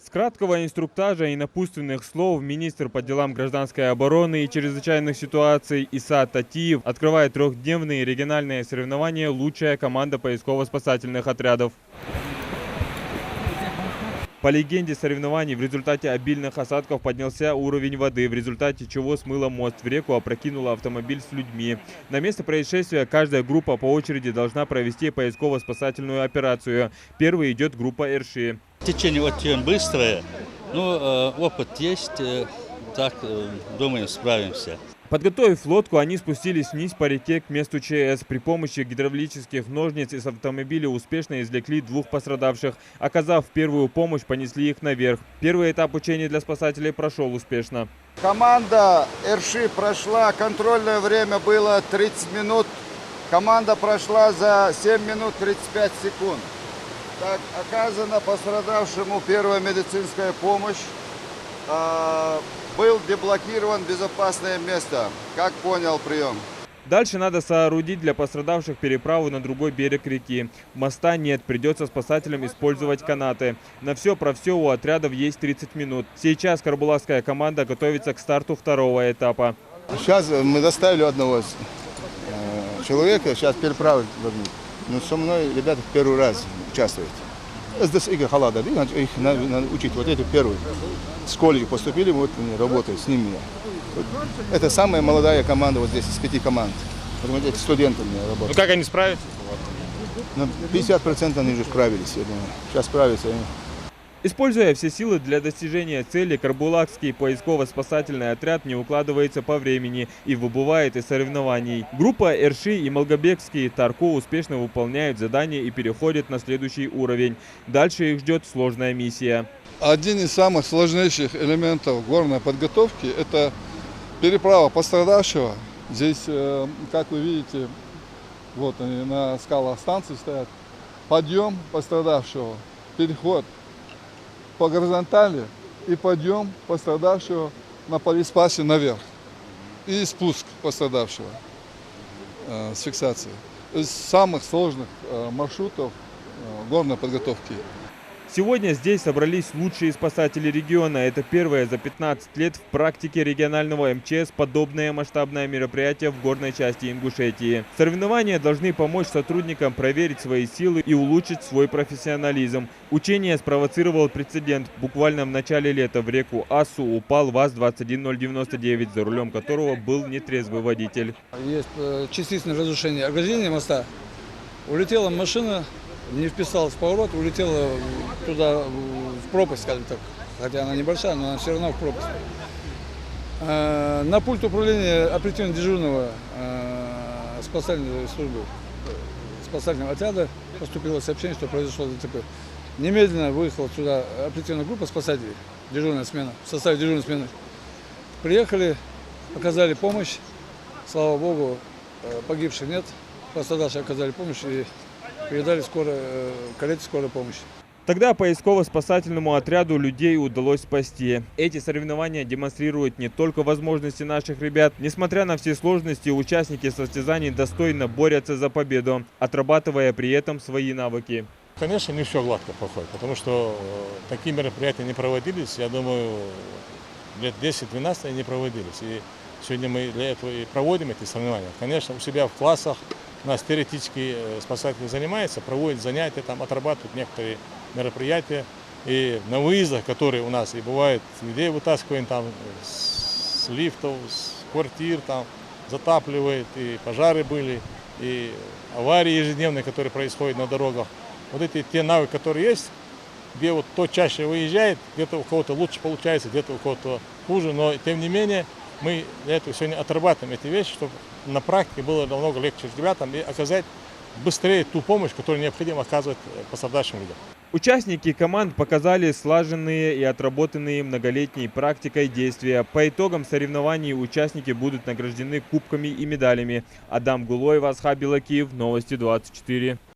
С краткого инструктажа и напутственных слов министр по делам гражданской обороны и чрезвычайных ситуаций Иса Татиев открывает трехдневные региональные соревнования «Лучшая команда поисково-спасательных отрядов». По легенде соревнований, в результате обильных осадков поднялся уровень воды, в результате чего смыло мост в реку, опрокинуло автомобиль с людьми. На место происшествия каждая группа по очереди должна провести поисково-спасательную операцию. Первой идет группа РШИ. Течение очень быстрое, но опыт есть, так, думаем, справимся. Подготовив лодку, они спустились вниз по реке к месту ЧС. При помощи гидравлических ножниц из автомобиля успешно извлекли двух пострадавших. Оказав первую помощь, понесли их наверх. Первый этап учений для спасателей прошел успешно. Команда РШИ прошла, контрольное время было 30 минут. Команда прошла за 7 минут 35 секунд. Так, оказана пострадавшему первая медицинская помощь. Был деблокирован безопасное место. Как понял прием. Дальше надо соорудить для пострадавших переправу на другой берег реки. Моста нет, придется спасателям использовать канаты. На все про все у отрядов есть 30 минут. Сейчас карабулакская команда готовится к старту второго этапа. Сейчас мы доставили одного человека, сейчас переправить. Но со мной ребята в первый раз участвуют. Их надо учить. Вот эти первые. С колледжа поступили, вот они работают с ними. Это самая молодая команда вот здесь, из 5 команд. Вот эти студенты у меня работают. Ну как они справятся? На 50% они уже справились, я думаю. Сейчас справятся они. Используя все силы для достижения цели, карабулакский поисково-спасательный отряд не укладывается по времени и выбывает из соревнований. Группа РШИ и Малгобекский Тарко успешно выполняют задания и переходят на следующий уровень. Дальше их ждет сложная миссия. Один из самых сложнейших элементов горной подготовки – это переправа пострадавшего. Здесь, как вы видите, вот они на скалах станции стоят. Подъем пострадавшего, переход по горизонтали и подъем пострадавшего на полиспасе наверх. И спуск пострадавшего с фиксацией. Из самых сложных маршрутов горной подготовки. Сегодня здесь собрались лучшие спасатели региона. Это первое за 15 лет в практике регионального МЧС подобное масштабное мероприятие в горной части Ингушетии. Соревнования должны помочь сотрудникам проверить свои силы и улучшить свой профессионализм. Учение спровоцировал прецедент. Буквально в начале лета в реку Асу упал ВАЗ-21099, за рулем которого был нетрезвый водитель. Есть частичное разрушение ограждения моста. Улетела машина. Не вписалась в поворот, улетела туда, в пропасть, скажем так. Хотя она небольшая, но она все равно в пропасть. На пульт управления оперативно-дежурного спасательной службы, спасательного отряда поступило сообщение, что произошло ДТП. Немедленно выехала сюда оперативная группа спасателей, дежурная смена, в составе дежурной смены. Приехали, оказали помощь. Слава богу, погибших нет. Пострадавшие оказали помощь и передали карете скорой помощи. Тогда поисково-спасательному отряду людей удалось спасти. Эти соревнования демонстрируют не только возможности наших ребят. Несмотря на все сложности, участники состязаний достойно борются за победу, отрабатывая при этом свои навыки. Конечно, не все гладко проходит, потому что такие мероприятия не проводились, я думаю, лет 10-12 они не проводились. И сегодня мы для этого и проводим эти соревнования. Конечно, у себя в классах у нас теоретически спасатели занимаются, проводят занятия, там отрабатывают некоторые мероприятия. И на выездах, которые у нас и бывают, людей вытаскиваем там с лифтов, с квартир, там затапливает, и пожары были, и аварии ежедневные, которые происходят на дорогах. Вот эти те навыки, которые есть, где вот кто чаще выезжает, где-то у кого-то лучше получается, где-то у кого-то хуже, но тем не менее мы для этого сегодня отрабатываем эти вещи, чтобы на практике было намного легче ребятам и оказать быстрее ту помощь, которую необходимо оказывать пострадавшим людям. Участники команд показали слаженные и отработанные многолетней практикой действия. По итогам соревнований участники будут награждены кубками и медалями. Адам Гулоев, Асхаб Билакиев, Новости 24.